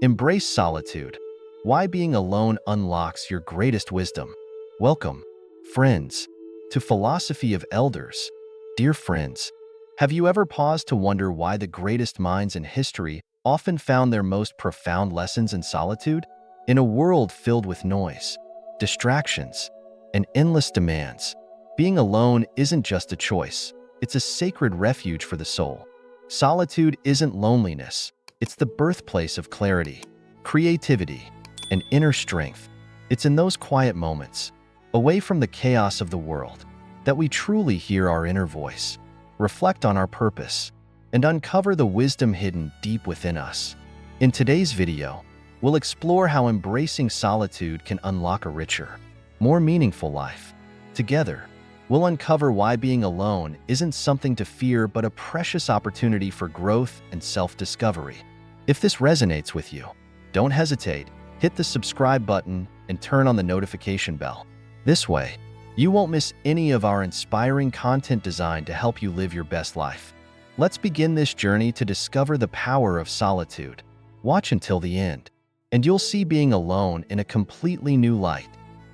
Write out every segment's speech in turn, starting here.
Embrace solitude. Why being alone unlocks your greatest wisdom. Welcome, friends, to Philosophy of Elders. Dear friends, have you ever paused to wonder why the greatest minds in history often found their most profound lessons in solitude? In a world filled with noise, distractions, and endless demands, being alone isn't just a choice, it's a sacred refuge for the soul. Solitude isn't loneliness, it's the birthplace of clarity, creativity, and inner strength. It's in those quiet moments, away from the chaos of the world, that we truly hear our inner voice, reflect on our purpose, and uncover the wisdom hidden deep within us. In today's video, we'll explore how embracing solitude can unlock a richer, more meaningful life. Together, we'll uncover why being alone isn't something to fear but a precious opportunity for growth and self-discovery. If this resonates with you, don't hesitate, hit the subscribe button and turn on the notification bell. This way, you won't miss any of our inspiring content designed to help you live your best life. Let's begin this journey to discover the power of solitude. Watch until the end, and you'll see being alone in a completely new light.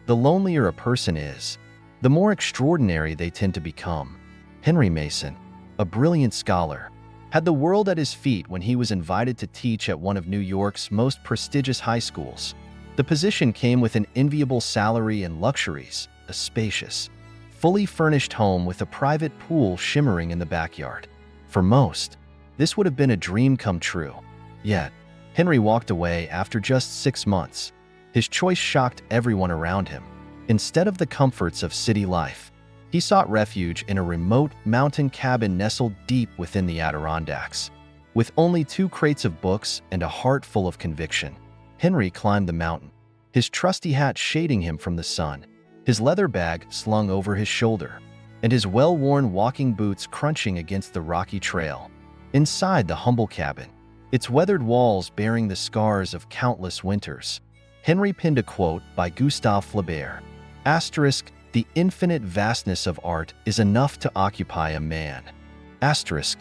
The lonelier a person is, the more extraordinary they tend to become. Henry Mason, a brilliant scholar, had the world at his feet when he was invited to teach at one of New York's most prestigious high schools. The position came with an enviable salary and luxuries, a spacious, fully furnished home with a private pool shimmering in the backyard. For most, this would have been a dream come true. Yet, Henry walked away after just 6 months. His choice shocked everyone around him. Instead of the comforts of city life, he sought refuge in a remote mountain cabin nestled deep within the Adirondacks. With only 2 crates of books and a heart full of conviction, Henry climbed the mountain, his trusty hat shading him from the sun, his leather bag slung over his shoulder, and his well-worn walking boots crunching against the rocky trail. Inside the humble cabin, its weathered walls bearing the scars of countless winters, Henry penned a quote by Gustave Flaubert, asterisk, "The infinite vastness of art is enough to occupy a man." Asterisk,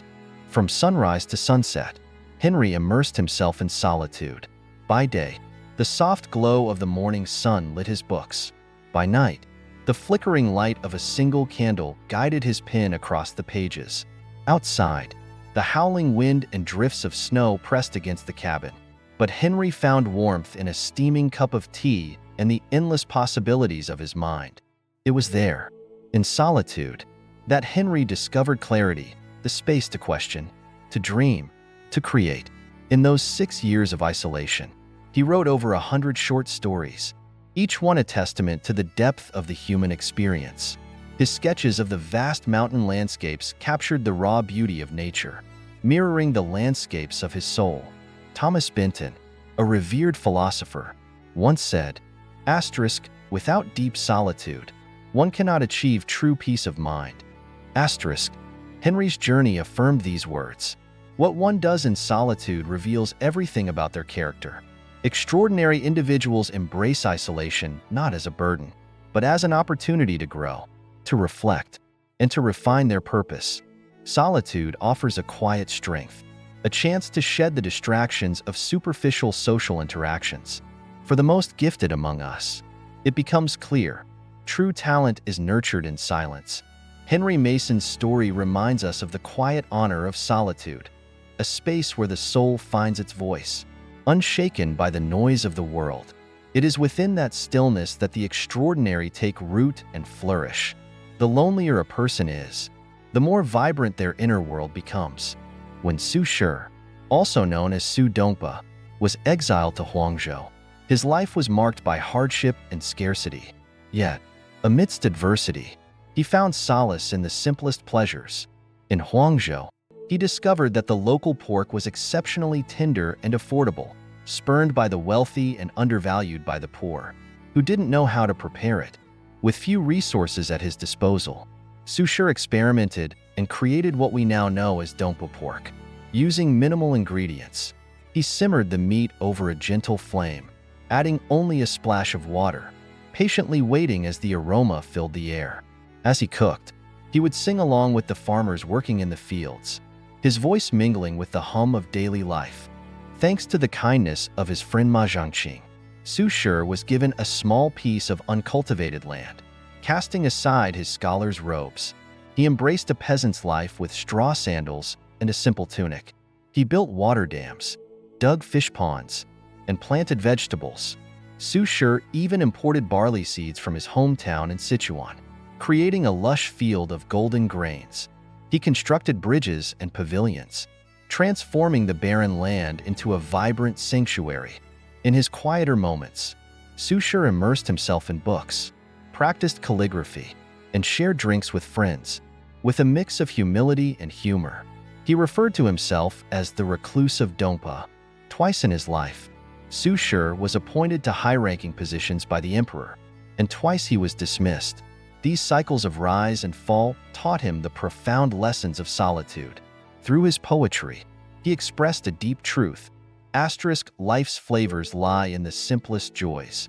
from sunrise to sunset, Henry immersed himself in solitude. By day, the soft glow of the morning sun lit his books. By night, the flickering light of a single candle guided his pen across the pages. Outside, the howling wind and drifts of snow pressed against the cabin. But Henry found warmth in a steaming cup of tea and the endless possibilities of his mind. It was there, in solitude, that Henry discovered clarity, the space to question, to dream, to create. In those 6 years of isolation, he wrote over 100 short stories, each one a testament to the depth of the human experience. His sketches of the vast mountain landscapes captured the raw beauty of nature, mirroring the landscapes of his soul. Thomas Benton, a revered philosopher, once said, asterisk, "Without deep solitude, one cannot achieve true peace of mind." Asterisk, Henry's journey affirmed these words. What one does in solitude reveals everything about their character. Extraordinary individuals embrace isolation not as a burden, but as an opportunity to grow, to reflect, and to refine their purpose. Solitude offers a quiet strength, a chance to shed the distractions of superficial social interactions. For the most gifted among us, it becomes clear, true talent is nurtured in silence. Henry Mason's story reminds us of the quiet honor of solitude, a space where the soul finds its voice, unshaken by the noise of the world. It is within that stillness that the extraordinary take root and flourish. The lonelier a person is, the more vibrant their inner world becomes. When Su Shi, also known as Su Dongpa, was exiled to Huangzhou, his life was marked by hardship and scarcity. Yet, amidst adversity, he found solace in the simplest pleasures. In Huangzhou, he discovered that the local pork was exceptionally tender and affordable, spurned by the wealthy and undervalued by the poor, who didn't know how to prepare it. With few resources at his disposal, Su Shi experimented and created what we now know as Dongpa pork. Using minimal ingredients, he simmered the meat over a gentle flame, adding only a splash of water, patiently waiting as the aroma filled the air. As he cooked, he would sing along with the farmers working in the fields, his voice mingling with the hum of daily life. Thanks to the kindness of his friend Ma Zhangqing, Su Shi was given a small piece of uncultivated land. Casting aside his scholar's robes, he embraced a peasant's life with straw sandals and a simple tunic. He built water dams, dug fish ponds, and planted vegetables. Su Shi even imported barley seeds from his hometown in Sichuan, creating a lush field of golden grains. He constructed bridges and pavilions, transforming the barren land into a vibrant sanctuary. In his quieter moments, Su Shi immersed himself in books, practiced calligraphy, and shared drinks with friends. With a mix of humility and humor, he referred to himself as the recluse of Dongpa. Twice in his life, Su Shi was appointed to high-ranking positions by the emperor, and twice he was dismissed. These cycles of rise and fall taught him the profound lessons of solitude. Through his poetry, he expressed a deep truth. Life's flavors lie in the simplest joys.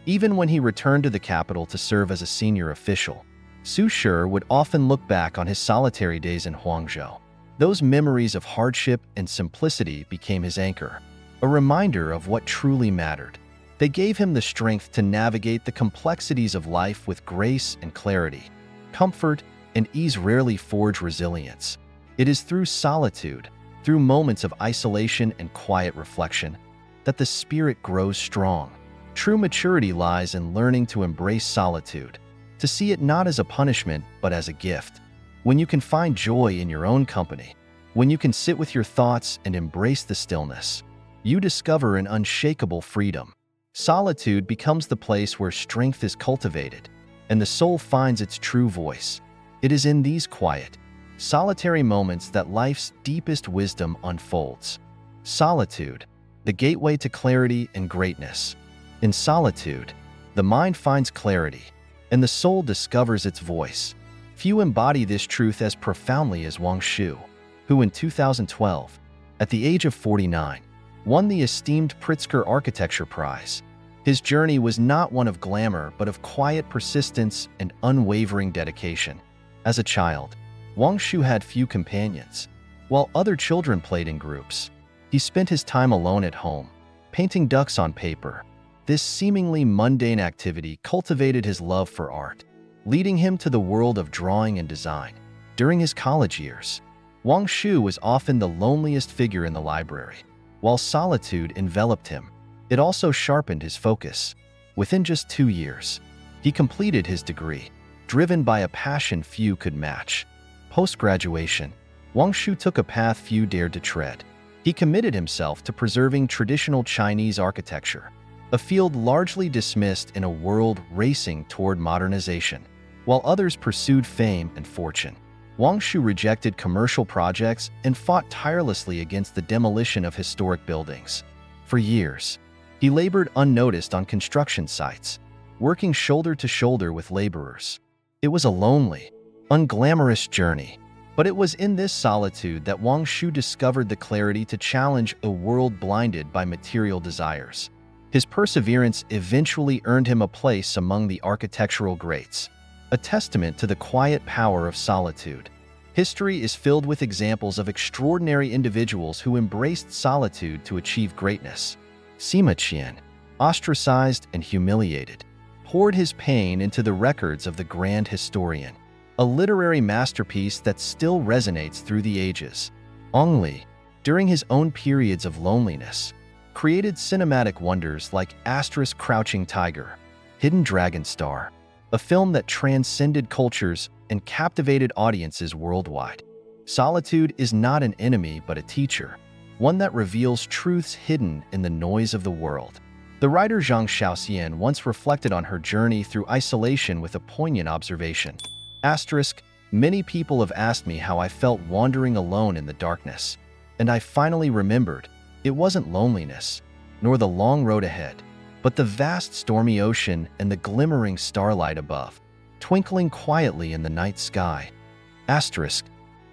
Even when he returned to the capital to serve as a senior official, Su Shi would often look back on his solitary days in Huangzhou. Those memories of hardship and simplicity became his anchor, a reminder of what truly mattered. They gave him the strength to navigate the complexities of life with grace and clarity. Comfort and ease rarely forge resilience. It is through solitude, through moments of isolation and quiet reflection, that the spirit grows strong. True maturity lies in learning to embrace solitude, to see it not as a punishment but as a gift. When you can find joy in your own company, when you can sit with your thoughts and embrace the stillness, you discover an unshakable freedom. Solitude becomes the place where strength is cultivated, and the soul finds its true voice. It is in these quiet, solitary moments that life's deepest wisdom unfolds. Solitude, the gateway to clarity and greatness. In solitude, the mind finds clarity, and the soul discovers its voice. Few embody this truth as profoundly as Wang Shu, who in 2012, at the age of 49, won the esteemed Pritzker Architecture Prize. His journey was not one of glamour but of quiet persistence and unwavering dedication. As a child, Wang Shu had few companions. While other children played in groups, he spent his time alone at home, painting ducks on paper. This seemingly mundane activity cultivated his love for art, leading him to the world of drawing and design. During his college years, Wang Shu was often the loneliest figure in the library. While solitude enveloped him, it also sharpened his focus. Within just 2 years, he completed his degree, driven by a passion few could match. Post-graduation, Wang Shu took a path few dared to tread. He committed himself to preserving traditional Chinese architecture, a field largely dismissed in a world racing toward modernization. While others pursued fame and fortune, Wang Shu rejected commercial projects and fought tirelessly against the demolition of historic buildings. For years, he labored unnoticed on construction sites, working shoulder to shoulder with laborers. It was a lonely, unglamorous journey, but it was in this solitude that Wang Shu discovered the clarity to challenge a world blinded by material desires. His perseverance eventually earned him a place among the architectural greats, a testament to the quiet power of solitude. History is filled with examples of extraordinary individuals who embraced solitude to achieve greatness. Sima Qian, ostracized and humiliated, poured his pain into the records of the grand historian, a literary masterpiece that still resonates through the ages. Ong Li, during his own periods of loneliness, created cinematic wonders like Crouching Tiger, Hidden Dragon Star, a film that transcended cultures and captivated audiences worldwide. Solitude is not an enemy but a teacher, one that reveals truths hidden in the noise of the world. The writer Zhang Shaoxian once reflected on her journey through isolation with a poignant observation. Many people have asked me how I felt wandering alone in the darkness, and I finally remembered. It wasn't loneliness, nor the long road ahead, but the vast stormy ocean and the glimmering starlight above, twinkling quietly in the night sky.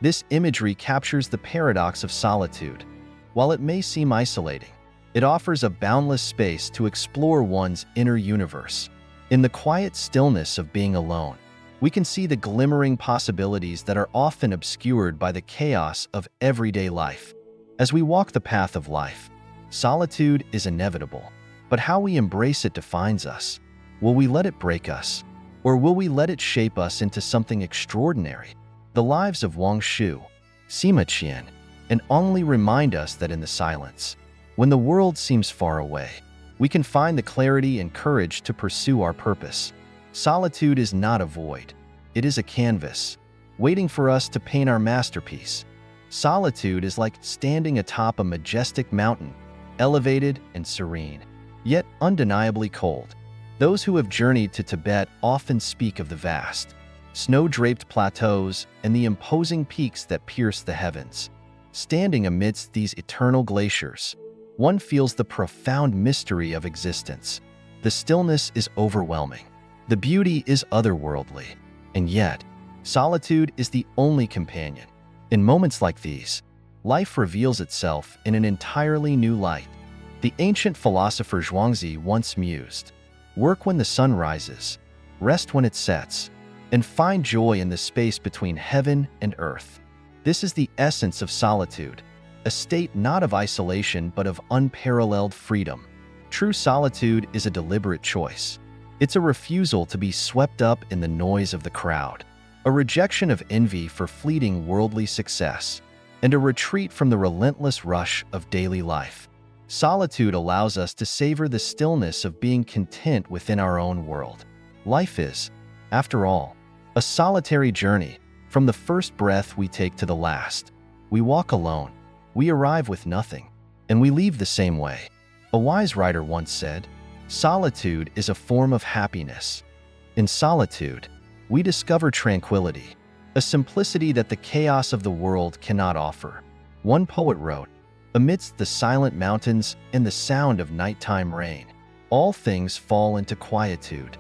This imagery captures the paradox of solitude. While it may seem isolating, it offers a boundless space to explore one's inner universe. In the quiet stillness of being alone, we can see the glimmering possibilities that are often obscured by the chaos of everyday life. As we walk the path of life, solitude is inevitable, but how we embrace it defines us. Will we let it break us, or will we let it shape us into something extraordinary? The lives of Wang Shu, Sima Qian, and Ong remind us that in the silence, when the world seems far away, we can find the clarity and courage to pursue our purpose. Solitude is not a void. It is a canvas, waiting for us to paint our masterpiece. Solitude is like standing atop a majestic mountain, elevated and serene, yet undeniably cold. Those who have journeyed to Tibet often speak of the vast, snow-draped plateaus and the imposing peaks that pierce the heavens. Standing amidst these eternal glaciers, one feels the profound mystery of existence. The stillness is overwhelming. The beauty is otherworldly. And yet, solitude is the only companion. In moments like these, life reveals itself in an entirely new light. The ancient philosopher Zhuangzi once mused, "Work when the sun rises, rest when it sets, and find joy in the space between heaven and earth." This is the essence of solitude, a state not of isolation but of unparalleled freedom. True solitude is a deliberate choice. It's a refusal to be swept up in the noise of the crowd, a rejection of envy for fleeting worldly success, and a retreat from the relentless rush of daily life. Solitude allows us to savor the stillness of being content within our own world. Life is, after all, a solitary journey. From the first breath we take to the last, we walk alone, we arrive with nothing, and we leave the same way. A wise writer once said, "Solitude is a form of happiness." In solitude, we discover tranquility, a simplicity that the chaos of the world cannot offer. One poet wrote, "Amidst the silent mountains and the sound of nighttime rain, all things fall into quietude."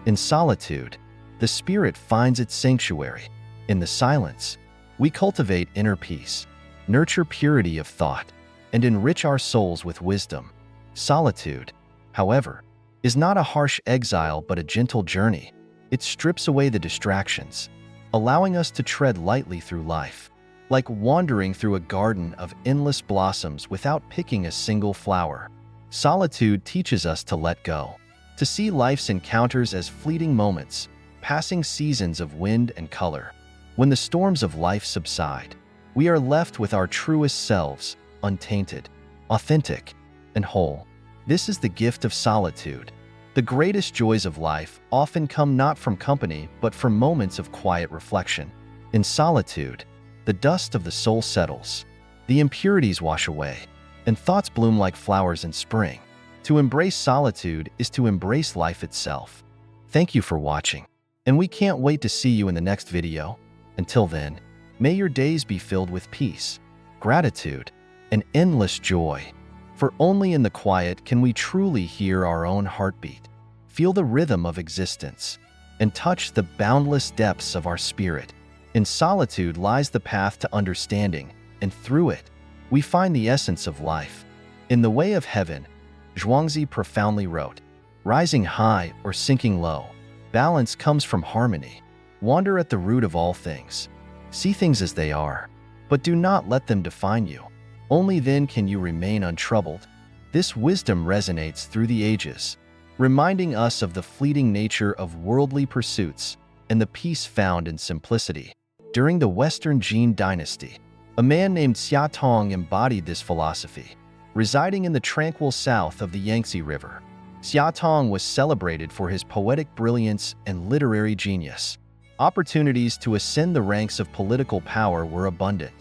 In solitude, the spirit finds its sanctuary. In the silence, we cultivate inner peace, nurture purity of thought, and enrich our souls with wisdom. Solitude, however, is not a harsh exile but a gentle journey. It strips away the distractions, allowing us to tread lightly through life, like wandering through a garden of endless blossoms without picking a single flower. Solitude teaches us to let go, to see life's encounters as fleeting moments, passing seasons of wind and color. When the storms of life subside, we are left with our truest selves, untainted, authentic, and whole. This is the gift of solitude. The greatest joys of life often come not from company but from moments of quiet reflection. In solitude, the dust of the soul settles, the impurities wash away, and thoughts bloom like flowers in spring. To embrace solitude is to embrace life itself. Thank you for watching, and we can't wait to see you in the next video. Until then, may your days be filled with peace, gratitude, and endless joy. For only in the quiet can we truly hear our own heartbeat, feel the rhythm of existence, and touch the boundless depths of our spirit. In solitude lies the path to understanding, and through it, we find the essence of life. In the way of heaven, Zhuangzi profoundly wrote, "Rising high or sinking low, balance comes from harmony. Wander at the root of all things. See things as they are, but do not let them define you. Only then can you remain untroubled." This wisdom resonates through the ages, reminding us of the fleeting nature of worldly pursuits and the peace found in simplicity. During the Western Jin dynasty, a man named Xia Tong embodied this philosophy. Residing in the tranquil south of the Yangtze River, Xia Tong was celebrated for his poetic brilliance and literary genius. Opportunities to ascend the ranks of political power were abundant,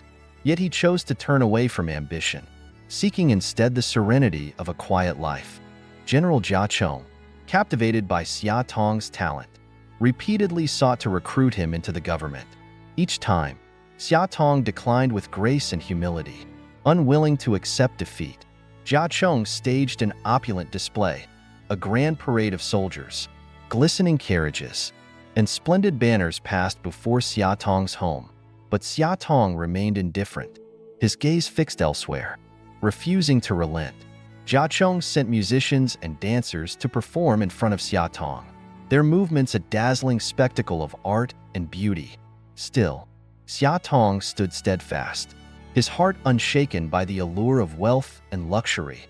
yet he chose to turn away from ambition, seeking instead the serenity of a quiet life. General Jia Chong, captivated by Xia Tong's talent, repeatedly sought to recruit him into the government. Each time, Xia Tong declined with grace and humility. Unwilling to accept defeat, Jia Chong staged an opulent display, a grand parade of soldiers, glistening carriages, and splendid banners passed before Xia Tong's home. But Xia Tong remained indifferent, his gaze fixed elsewhere. Refusing to relent, Jia Chong sent musicians and dancers to perform in front of Xia Tong, their movements a dazzling spectacle of art and beauty. Still, Xia Tong stood steadfast. his heart unshaken by the allure of wealth and luxury.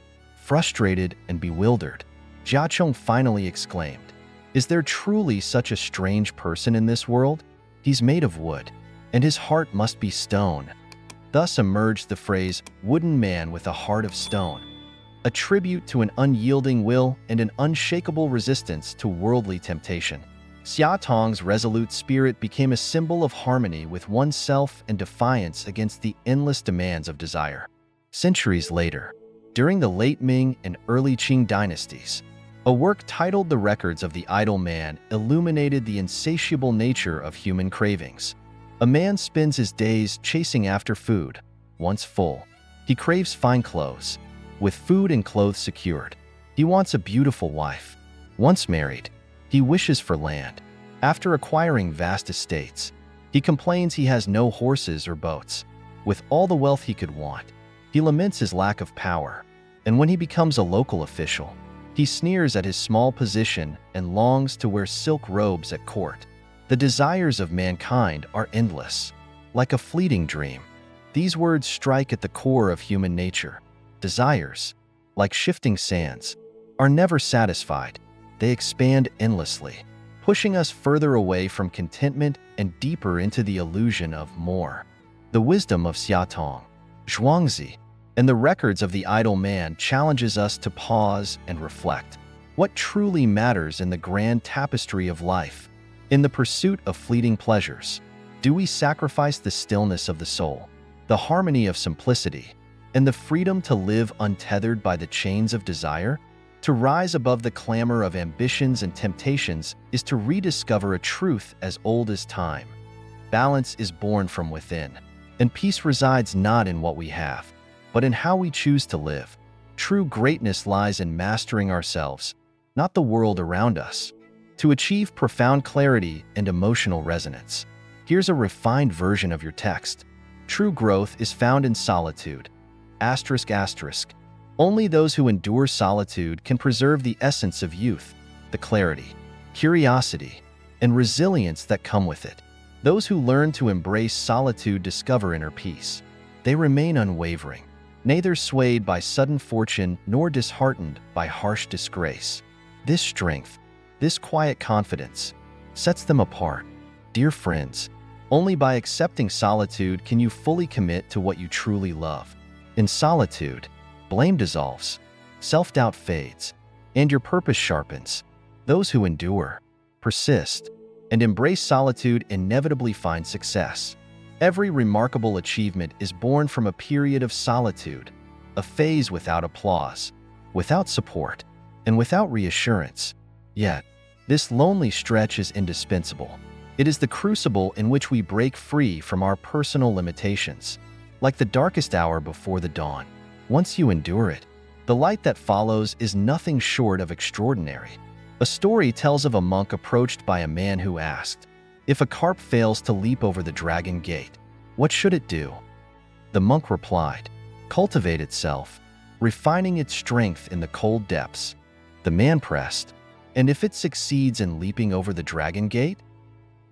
Frustrated and bewildered, Jiacheng finally exclaimed, "Is there truly such a strange person in this world? He's made of wood, and his heart must be stone." Thus emerged the phrase, "wooden man with a heart of stone," a tribute to an unyielding will and an unshakable resistance to worldly temptation. Xia Tong's resolute spirit became a symbol of harmony with oneself and defiance against the endless demands of desire. Centuries later, during the late Ming and early Qing dynasties, a work titled The Records of the Idle Man illuminated the insatiable nature of human cravings. A man spends his days chasing after food. Once full, he craves fine clothes. With food and clothes secured, he wants a beautiful wife. Once married, he wishes for land. After acquiring vast estates, he complains he has no horses or boats. With all the wealth he could want, he laments his lack of power. And when he becomes a local official, he sneers at his small position and longs to wear silk robes at court. The desires of mankind are endless, like a fleeting dream. These words strike at the core of human nature. Desires, like shifting sands, are never satisfied. They expand endlessly, pushing us further away from contentment and deeper into the illusion of more. The wisdom of Xia Tong, Zhuangzi, and the records of the idle man challenges us to pause and reflect. What truly matters in the grand tapestry of life? In the pursuit of fleeting pleasures, do we sacrifice the stillness of the soul, the harmony of simplicity, and the freedom to live untethered by the chains of desire? To rise above the clamor of ambitions and temptations is to rediscover a truth as old as time. Balance is born from within, and peace resides not in what we have, but in how we choose to live. True greatness lies in mastering ourselves, not the world around us. To achieve profound clarity and emotional resonance, here's a refined version of your text. True growth is found in solitude. ***. Only those who endure solitude can preserve the essence of youth, the clarity, curiosity, and resilience that come with it. Those who learn to embrace solitude discover inner peace. They remain unwavering, neither swayed by sudden fortune nor disheartened by harsh disgrace. This strength, this quiet confidence, sets them apart. Dear friends, only by accepting solitude can you fully commit to what you truly love. In solitude, blame dissolves, self-doubt fades, and your purpose sharpens. Those who endure, persist, and embrace solitude inevitably find success. Every remarkable achievement is born from a period of solitude, a phase without applause, without support, and without reassurance. Yet, this lonely stretch is indispensable. It is the crucible in which we break free from our personal limitations. Like the darkest hour before the dawn, once you endure it, the light that follows is nothing short of extraordinary. A story tells of a monk approached by a man who asked, "If a carp fails to leap over the dragon gate, what should it do?" The monk replied, "Cultivate itself, refining its strength in the cold depths." The man pressed, "And if it succeeds in leaping over the dragon gate?"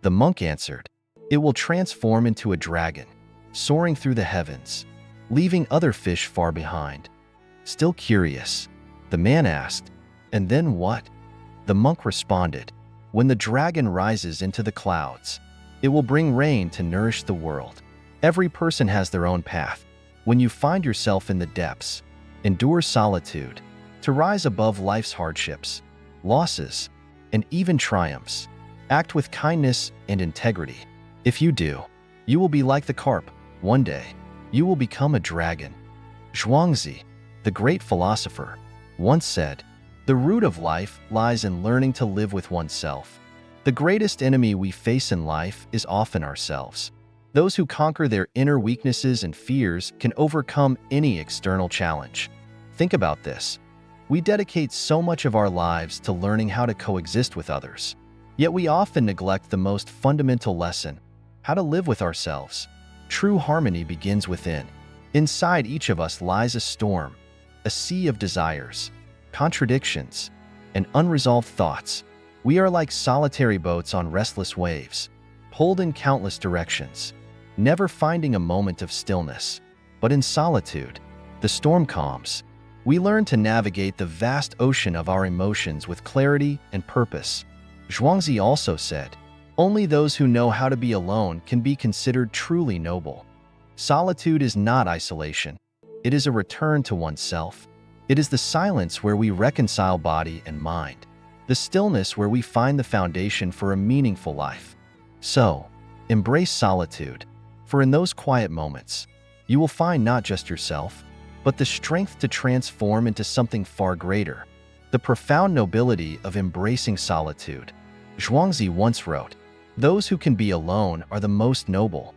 The monk answered, "It will transform into a dragon, soaring through the heavens, leaving other fish far behind." Still curious, the man asked, "And then what?" The monk responded, "When the dragon rises into the clouds, it will bring rain to nourish the world." Every person has their own path. When you find yourself in the depths, endure solitude, to rise above life's hardships, losses, and even triumphs. Act with kindness and integrity. If you do, you will be like the carp. One day, you will become a dragon. Zhuangzi, the great philosopher, once said, "The root of life lies in learning to live with oneself." The greatest enemy we face in life is often ourselves. Those who conquer their inner weaknesses and fears can overcome any external challenge. Think about this. We dedicate so much of our lives to learning how to coexist with others. Yet we often neglect the most fundamental lesson, how to live with ourselves. True harmony begins within. Inside each of us lies a storm, a sea of desires, contradictions, and unresolved thoughts. We are like solitary boats on restless waves, pulled in countless directions, never finding a moment of stillness. But in solitude, the storm calms. We learn to navigate the vast ocean of our emotions with clarity and purpose. Zhuangzi also said, "Only those who know how to be alone can be considered truly noble." Solitude is not isolation. It is a return to oneself. It is the silence where we reconcile body and mind, the stillness where we find the foundation for a meaningful life. So, embrace solitude, for in those quiet moments, you will find not just yourself, but the strength to transform into something far greater. The profound nobility of embracing solitude. Zhuangzi once wrote, "Those who can be alone are the most noble."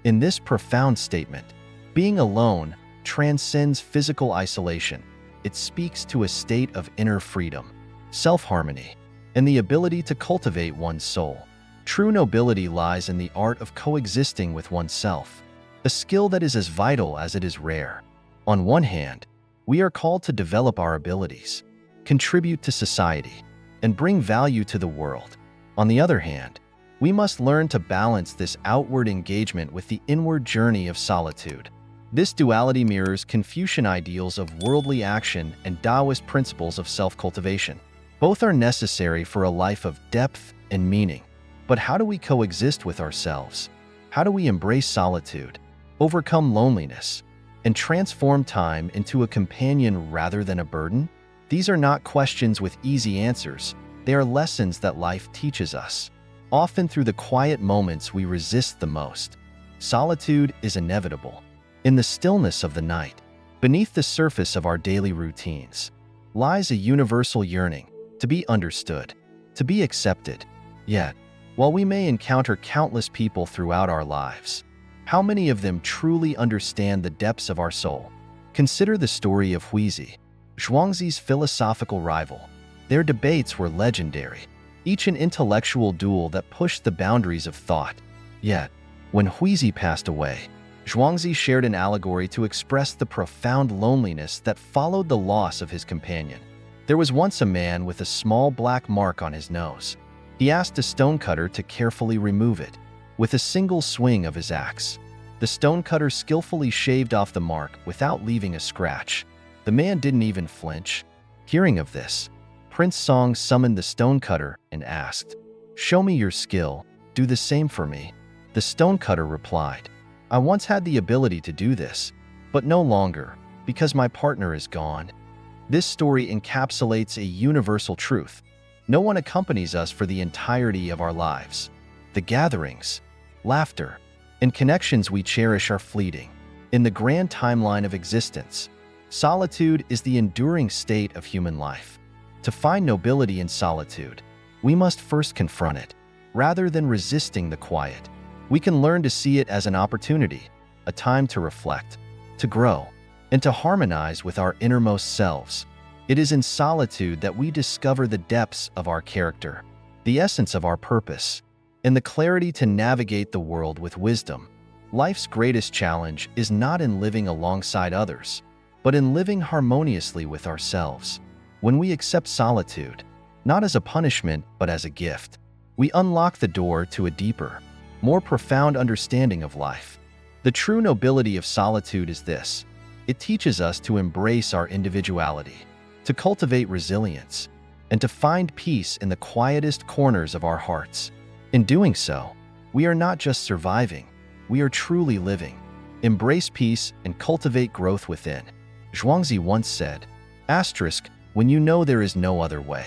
In this profound statement, being alone transcends physical isolation. It speaks to a state of inner freedom, self-harmony, and the ability to cultivate one's soul. True nobility lies in the art of coexisting with oneself, a skill that is as vital as it is rare. On one hand, we are called to develop our abilities, contribute to society, and bring value to the world. On the other hand, we must learn to balance this outward engagement with the inward journey of solitude. This duality mirrors Confucian ideals of worldly action and Taoist principles of self-cultivation. Both are necessary for a life of depth and meaning. But how do we coexist with ourselves? How do we embrace solitude, overcome loneliness, and transform time into a companion rather than a burden? These are not questions with easy answers. They are lessons that life teaches us. Often through the quiet moments we resist the most. Solitude is inevitable. In the stillness of the night, beneath the surface of our daily routines, lies a universal yearning to be understood, to be accepted. Yet, while we may encounter countless people throughout our lives, how many of them truly understand the depths of our soul? Consider the story of Huizi, Zhuangzi's philosophical rival. Their debates were legendary, each an intellectual duel that pushed the boundaries of thought. Yet, when Huizi passed away, Zhuangzi shared an allegory to express the profound loneliness that followed the loss of his companion. There was once a man with a small black mark on his nose. He asked a stonecutter to carefully remove it. With a single swing of his axe, the stonecutter skillfully shaved off the mark without leaving a scratch. The man didn't even flinch. Hearing of this, Prince Song summoned the stonecutter and asked, "Show me your skill, do the same for me." The stonecutter replied, "I once had the ability to do this, but no longer, because my partner is gone." This story encapsulates a universal truth. No one accompanies us for the entirety of our lives. The gatherings, laughter, and connections we cherish are fleeting. In the grand timeline of existence, solitude is the enduring state of human life. To find nobility in solitude, we must first confront it. Rather than resisting the quiet, we can learn to see it as an opportunity, a time to reflect, to grow, and to harmonize with our innermost selves. It is in solitude that we discover the depths of our character, the essence of our purpose, and the clarity to navigate the world with wisdom. Life's greatest challenge is not in living alongside others, but in living harmoniously with ourselves. When we accept solitude, not as a punishment but as a gift, we unlock the door to a deeper, more profound understanding of life. The true nobility of solitude is this: it teaches us to embrace our individuality, to cultivate resilience, and to find peace in the quietest corners of our hearts. In doing so, we are not just surviving, we are truly living. Embrace peace and cultivate growth within. Zhuangzi once said, "When you know there is no other way,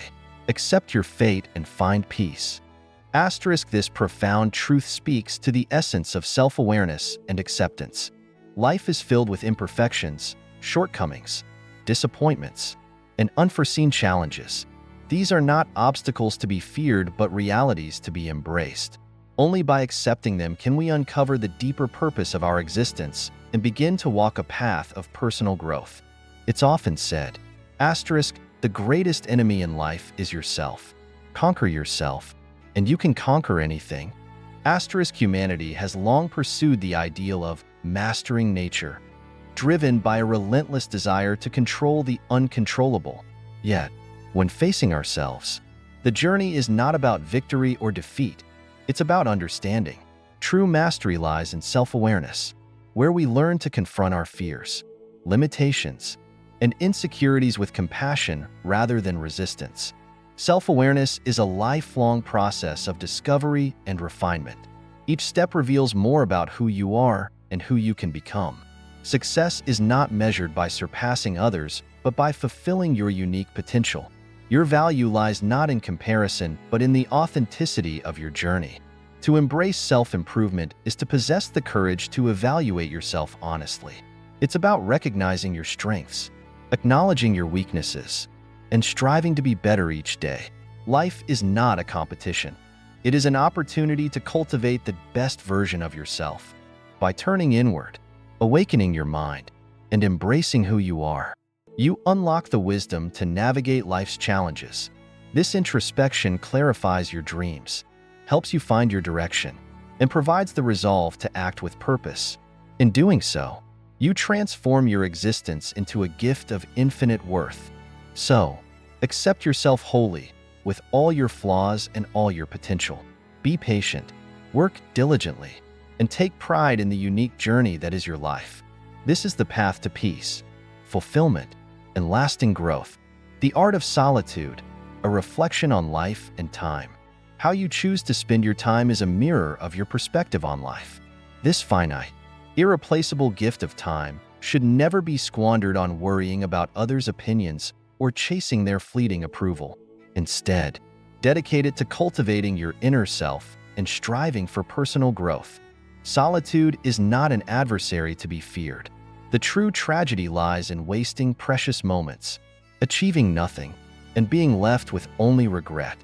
accept your fate and find peace." This profound truth speaks to the essence of self-awareness and acceptance. Life is filled with imperfections, shortcomings, disappointments, and unforeseen challenges. These are not obstacles to be feared but realities to be embraced. Only by accepting them can we uncover the deeper purpose of our existence and begin to walk a path of personal growth. It's often said, "The greatest enemy in life is yourself. Conquer yourself, and you can conquer anything." Humanity has long pursued the ideal of mastering nature, driven by a relentless desire to control the uncontrollable. Yet, when facing ourselves, the journey is not about victory or defeat, it's about understanding. True mastery lies in self-awareness. where we learn to confront our fears, limitations, and insecurities with compassion rather than resistance. Self-awareness is a lifelong process of discovery and refinement. Each step reveals more about who you are and who you can become. Success is not measured by surpassing others, but by fulfilling your unique potential. Your value lies not in comparison, but in the authenticity of your journey. To embrace self-improvement is to possess the courage to evaluate yourself honestly. It's about recognizing your strengths, acknowledging your weaknesses, and striving to be better each day. Life is not a competition. It is an opportunity to cultivate the best version of yourself. By turning inward, awakening your mind, and embracing who you are, you unlock the wisdom to navigate life's challenges. This introspection clarifies your dreams, helps you find your direction, and provides the resolve to act with purpose. In doing so, you transform your existence into a gift of infinite worth. So, accept yourself wholly, with all your flaws and all your potential. Be patient, work diligently, and take pride in the unique journey that is your life. This is the path to peace, fulfillment, and lasting growth. The art of solitude, a reflection on life and time. How you choose to spend your time is a mirror of your perspective on life. This finite, irreplaceable gift of time should never be squandered on worrying about others' opinions or chasing their fleeting approval. Instead, dedicate it to cultivating your inner self and striving for personal growth. Solitude is not an adversary to be feared. The true tragedy lies in wasting precious moments, achieving nothing, and being left with only regret.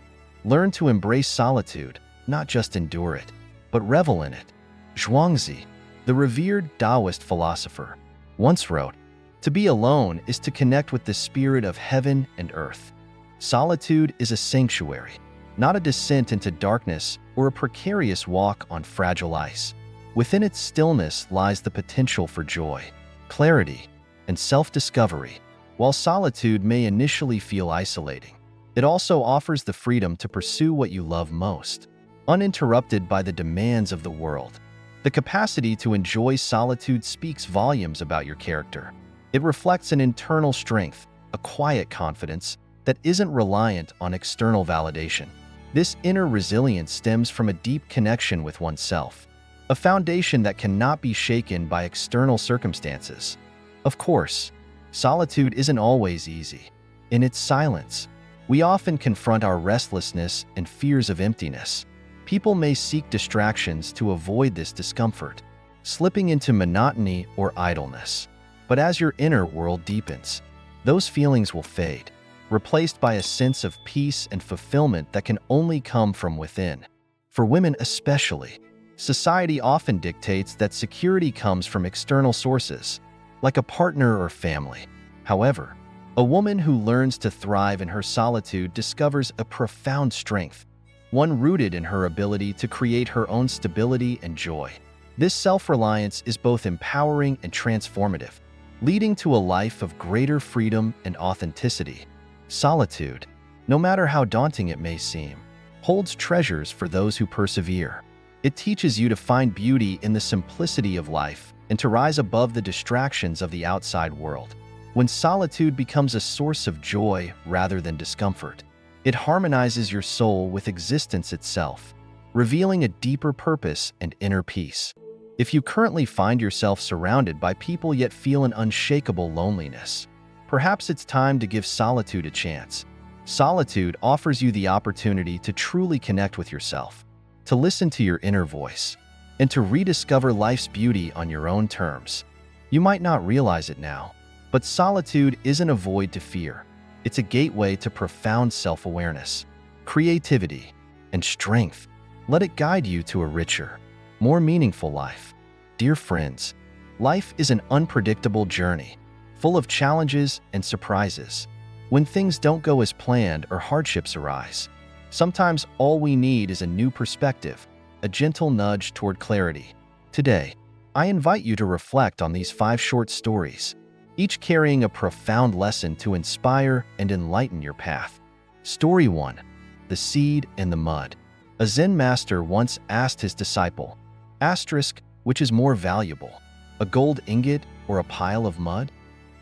Learn to embrace solitude, not just endure it, but revel in it. Zhuangzi, the revered Taoist philosopher, once wrote, "To be alone is to connect with the spirit of heaven and earth." Solitude is a sanctuary, not a descent into darkness or a precarious walk on fragile ice. Within its stillness lies the potential for joy, clarity, and self-discovery. While solitude may initially feel isolating, it also offers the freedom to pursue what you love most, uninterrupted by the demands of the world. The capacity to enjoy solitude speaks volumes about your character. It reflects an internal strength, a quiet confidence that isn't reliant on external validation. This inner resilience stems from a deep connection with oneself, a foundation that cannot be shaken by external circumstances. Of course, solitude isn't always easy. In its silence, we often confront our restlessness and fears of emptiness. People may seek distractions to avoid this discomfort, slipping into monotony or idleness. But as your inner world deepens, those feelings will fade, replaced by a sense of peace and fulfillment that can only come from within. For women especially, society often dictates that security comes from external sources, like a partner or family. However, a woman who learns to thrive in her solitude discovers a profound strength, one rooted in her ability to create her own stability and joy. This self-reliance is both empowering and transformative, leading to a life of greater freedom and authenticity. Solitude, no matter how daunting it may seem, holds treasures for those who persevere. It teaches you to find beauty in the simplicity of life and to rise above the distractions of the outside world. When solitude becomes a source of joy rather than discomfort, it harmonizes your soul with existence itself, revealing a deeper purpose and inner peace. If you currently find yourself surrounded by people yet feel an unshakable loneliness, perhaps it's time to give solitude a chance. Solitude offers you the opportunity to truly connect with yourself, to listen to your inner voice, and to rediscover life's beauty on your own terms. You might not realize it now, but solitude isn't a void to fear. It's a gateway to profound self-awareness, creativity, and strength. Let it guide you to a richer, more meaningful life. Dear friends, life is an unpredictable journey, full of challenges and surprises. When things don't go as planned or hardships arise, sometimes all we need is a new perspective, a gentle nudge toward clarity. Today, I invite you to reflect on these 5 short stories, each carrying a profound lesson to inspire and enlighten your path. Story 1. The Seed and the Mud. A Zen master once asked his disciple, *, which is more valuable, A gold ingot or a pile of mud?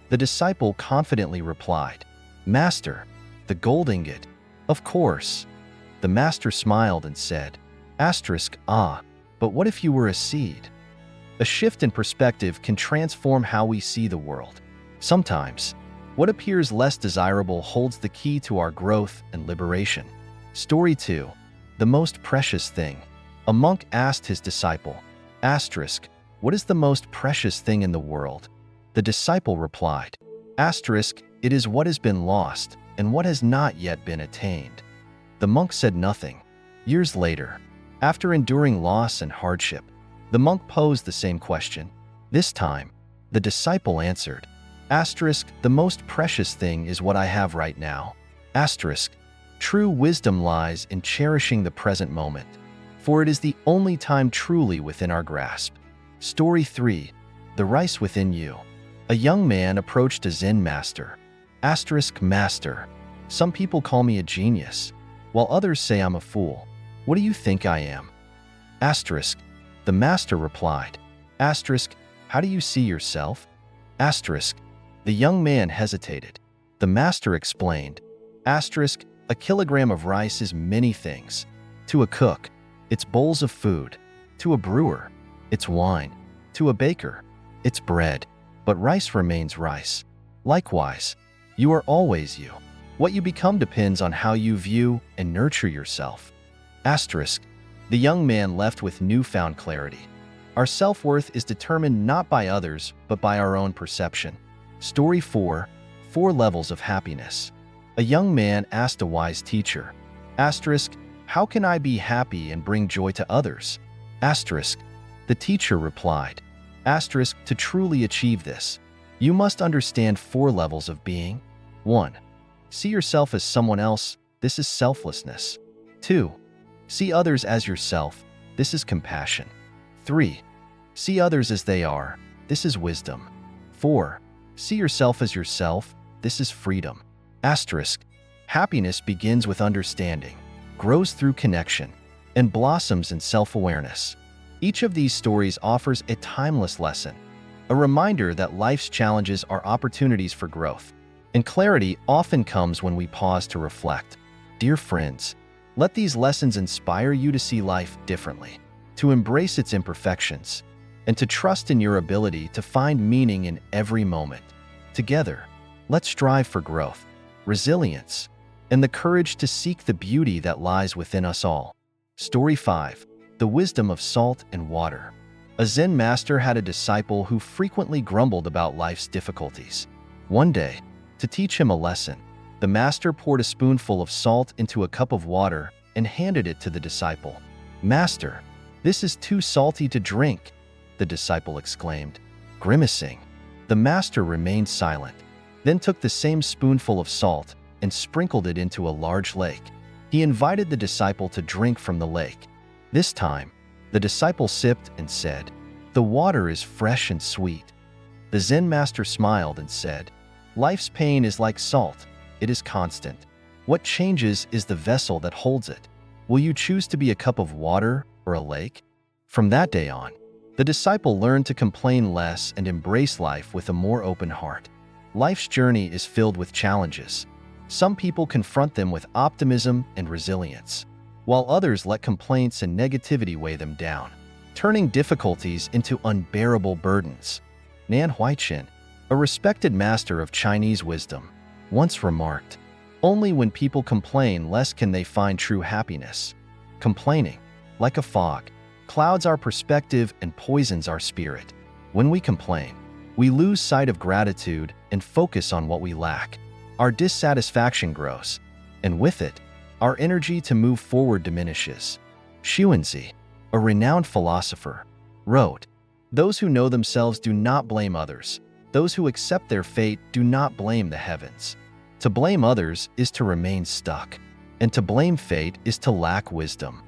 The disciple confidently replied, Master, the gold ingot. Of course. The master smiled and said, "Ah, but what if you were a seed?" A shift in perspective can transform how we see the world. Sometimes, what appears less desirable holds the key to our growth and liberation. Story 2. The most precious thing. A monk asked his disciple, "What is the most precious thing in the world?" The disciple replied, "It is what has been lost and what has not yet been attained." The monk said nothing. Years later, after enduring loss and hardship, the monk posed the same question. This time, the disciple answered, "The most precious thing is what I have right now." True wisdom lies in cherishing the present moment, for it is the only time truly within our grasp. Story 3. The rice within you. A young man approached a Zen master. Master, some people call me a genius, while others say I'm a fool. What do you think I am? The master replied, How do you see yourself? The young man hesitated. The master explained, A kilogram of rice is many things. To a cook, it's bowls of food. To a brewer, it's wine. To a baker, it's bread. But rice remains rice. Likewise, you are always you. What you become depends on how you view and nurture yourself. The young man left with newfound clarity. Our self-worth is determined not by others, but by our own perception. Story 4. 4 levels of happiness. A young man asked a wise teacher, How can I be happy and bring joy to others? The teacher replied, To truly achieve this, you must understand 4 levels of being. 1. See yourself as someone else. This is selflessness. 2. See others as yourself. This is compassion. 3. See others as they are. This is wisdom. 4. See yourself as yourself. This is freedom. Happiness begins with understanding, grows through connection, and blossoms in self-awareness. Each of these stories offers a timeless lesson, a reminder that life's challenges are opportunities for growth. And clarity often comes when we pause to reflect. Dear friends, let these lessons inspire you to see life differently, to embrace its imperfections, and to trust in your ability to find meaning in every moment. Together, let's strive for growth, resilience, and the courage to seek the beauty that lies within us all. Story 5. The wisdom of salt and water. A Zen master had a disciple who frequently grumbled about life's difficulties. One day, to teach him a lesson, the master poured a spoonful of salt into a cup of water and handed it to the disciple. "Master, this is too salty to drink," the disciple exclaimed, grimacing. The master remained silent, then took the same spoonful of salt and sprinkled it into a large lake. He invited the disciple to drink from the lake. This time, the disciple sipped and said, "The water is fresh and sweet." The Zen master smiled and said, "Life's pain is like salt. It is constant. What changes is the vessel that holds it. Will you choose to be a cup of water or a lake?" From that day on, the disciple learned to complain less and embrace life with a more open heart. Life's journey is filled with challenges. Some people confront them with optimism and resilience, while others let complaints and negativity weigh them down, turning difficulties into unbearable burdens. Nan Huaiqian, a respected master of Chinese wisdom, once remarked, "Only when people complain less can they find true happiness." Complaining, like a fog, clouds our perspective and poisons our spirit. When we complain, we lose sight of gratitude and focus on what we lack. Our dissatisfaction grows, and with it, our energy to move forward diminishes. Xuanzi, a renowned philosopher, wrote, "Those who know themselves do not blame others. Those who accept their fate do not blame the heavens. To blame others is to remain stuck, and to blame fate is to lack wisdom."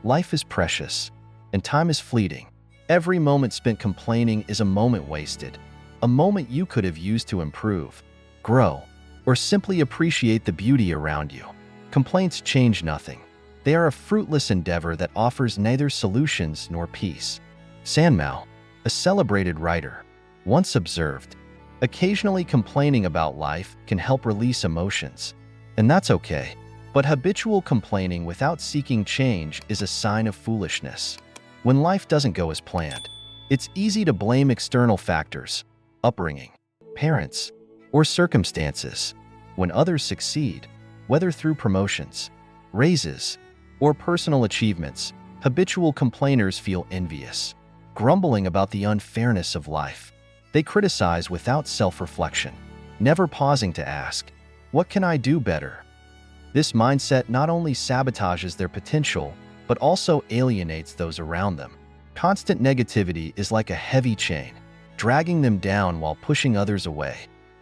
Life is precious, and time is fleeting. Every moment spent complaining is a moment wasted, a moment you could have used to improve, grow, or simply appreciate the beauty around you. Complaints change nothing. They are a fruitless endeavor that offers neither solutions nor peace. Sanmao, a celebrated writer, once observed, "Occasionally complaining about life can help release emotions. And that's okay. But habitual complaining without seeking change is a sign of foolishness." When life doesn't go as planned, it's easy to blame external factors, upbringing, parents, or circumstances. When others succeed, whether through promotions, raises, or personal achievements, habitual complainers feel envious, grumbling about the unfairness of life. They criticize without self-reflection, never pausing to ask, "What can I do better?" This mindset not only sabotages their potential, but also alienates those around them. Constant negativity is like a heavy chain, dragging them down while pushing others away.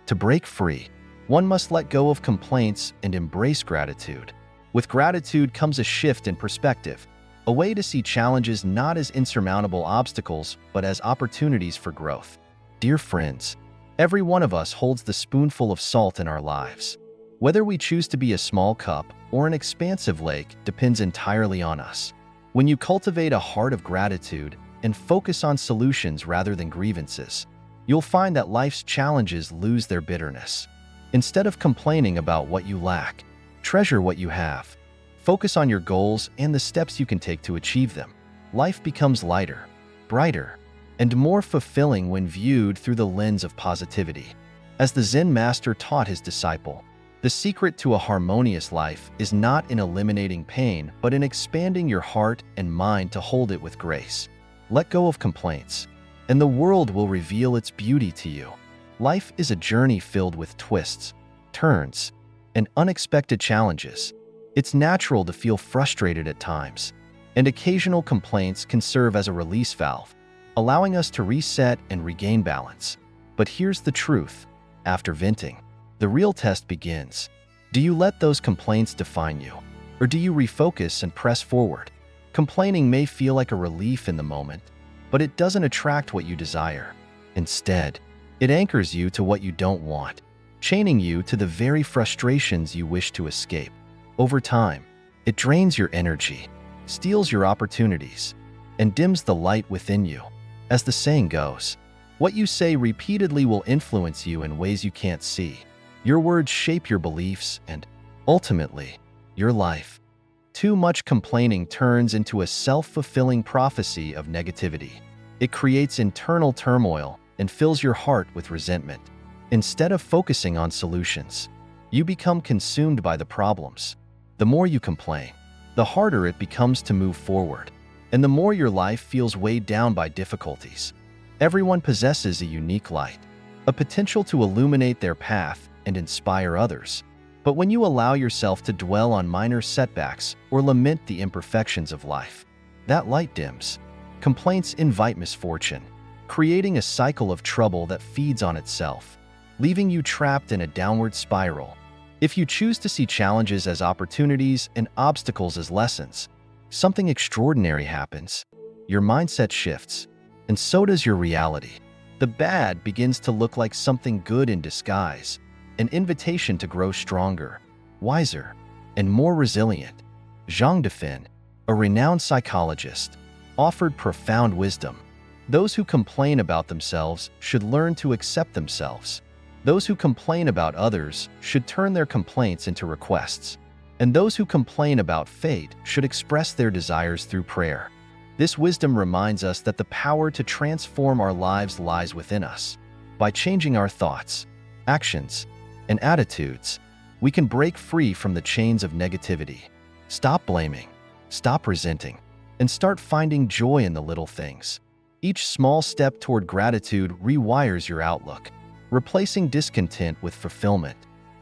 To break free, one must let go of complaints and embrace gratitude. With gratitude comes a shift in perspective, a way to see challenges not as insurmountable obstacles, but as opportunities for growth. Dear friends, every one of us holds the spoonful of salt in our lives. Whether we choose to be a small cup or an expansive lake depends entirely on us. When you cultivate a heart of gratitude and focus on solutions rather than grievances, you'll find that life's challenges lose their bitterness. Instead of complaining about what you lack, treasure what you have. Focus on your goals and the steps you can take to achieve them. Life becomes lighter, brighter, and more fulfilling when viewed through the lens of positivity. As the Zen master taught his disciple, the secret to a harmonious life is not in eliminating pain, but in expanding your heart and mind to hold it with grace. Let go of complaints, and the world will reveal its beauty to you. Life is a journey filled with twists, turns, and unexpected challenges. It's natural to feel frustrated at times, and occasional complaints can serve as a release valve, allowing us to reset and regain balance. But here's the truth. After venting, the real test begins. Do you let those complaints define you, or do you refocus and press forward? Complaining may feel like a relief in the moment, but it doesn't attract what you desire. Instead, it anchors you to what you don't want, chaining you to the very frustrations you wish to escape. Over time, it drains your energy, steals your opportunities, and dims the light within you. As the saying goes, what you say repeatedly will influence you in ways you can't see. Your words shape your beliefs and, ultimately, your life. Too much complaining turns into a self-fulfilling prophecy of negativity. It creates internal turmoil and fills your heart with resentment. Instead of focusing on solutions, you become consumed by the problems. The more you complain, the harder it becomes to move forward, and the more your life feels weighed down by difficulties. Everyone possesses a unique light, a potential to illuminate their path and inspire others. But when you allow yourself to dwell on minor setbacks or lament the imperfections of life, that light dims. Complaints invite misfortune, creating a cycle of trouble that feeds on itself, leaving you trapped in a downward spiral. If you choose to see challenges as opportunities and obstacles as lessons, something extraordinary happens. Your mindset shifts, and so does your reality. The bad begins to look like something good in disguise, an invitation to grow stronger, wiser, and more resilient. Zhang Defin, a renowned psychologist, offered profound wisdom. Those who complain about themselves should learn to accept themselves. Those who complain about others should turn their complaints into requests. And those who complain about fate should express their desires through prayer. This wisdom reminds us that the power to transform our lives lies within us. By changing our thoughts, actions, and attitudes, we can break free from the chains of negativity. Stop blaming, stop resenting, and start finding joy in the little things. Each small step toward gratitude rewires your outlook, replacing discontent with fulfillment.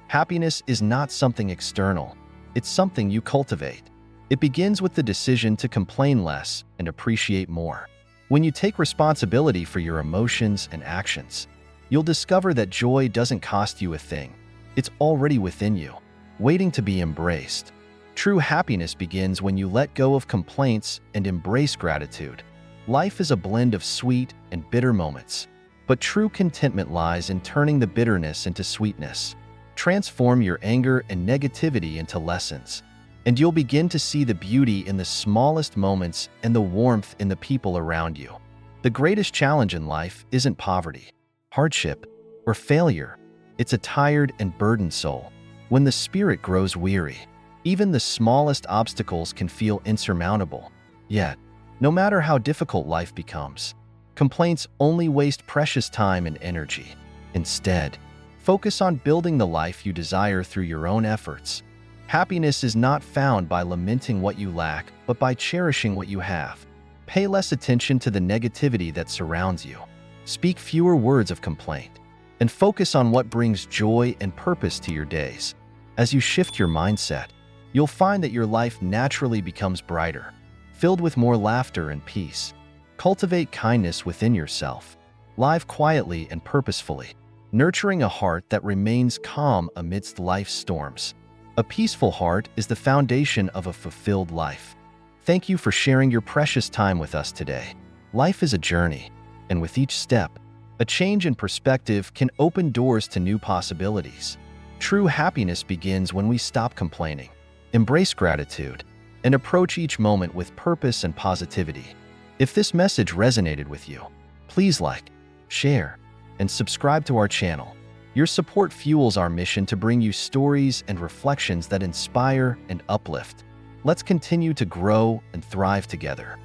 Happiness is not something external, it's something you cultivate. It begins with the decision to complain less and appreciate more. When you take responsibility for your emotions and actions, you'll discover that joy doesn't cost you a thing. It's already within you, waiting to be embraced. True happiness begins when you let go of complaints and embrace gratitude. Life is a blend of sweet and bitter moments, but true contentment lies in turning the bitterness into sweetness. Transform your anger and negativity into lessons, and you'll begin to see the beauty in the smallest moments and the warmth in the people around you. The greatest challenge in life isn't poverty, hardship, or failure. It's a tired and burdened soul. When the spirit grows weary, even the smallest obstacles can feel insurmountable. Yet, no matter how difficult life becomes, complaints only waste precious time and energy. Instead, focus on building the life you desire through your own efforts. Happiness is not found by lamenting what you lack, but by cherishing what you have. Pay less attention to the negativity that surrounds you. Speak fewer words of complaint, and focus on what brings joy and purpose to your days. As you shift your mindset, you'll find that your life naturally becomes brighter, filled with more laughter and peace. Cultivate kindness within yourself. Live quietly and purposefully, nurturing a heart that remains calm amidst life's storms. A peaceful heart is the foundation of a fulfilled life. Thank you for sharing your precious time with us today. Life is a journey, and with each step, a change in perspective can open doors to new possibilities. True happiness begins when we stop complaining, embrace gratitude, and approach each moment with purpose and positivity. If this message resonated with you, please like, share, and subscribe to our channel. Your support fuels our mission to bring you stories and reflections that inspire and uplift. Let's continue to grow and thrive together.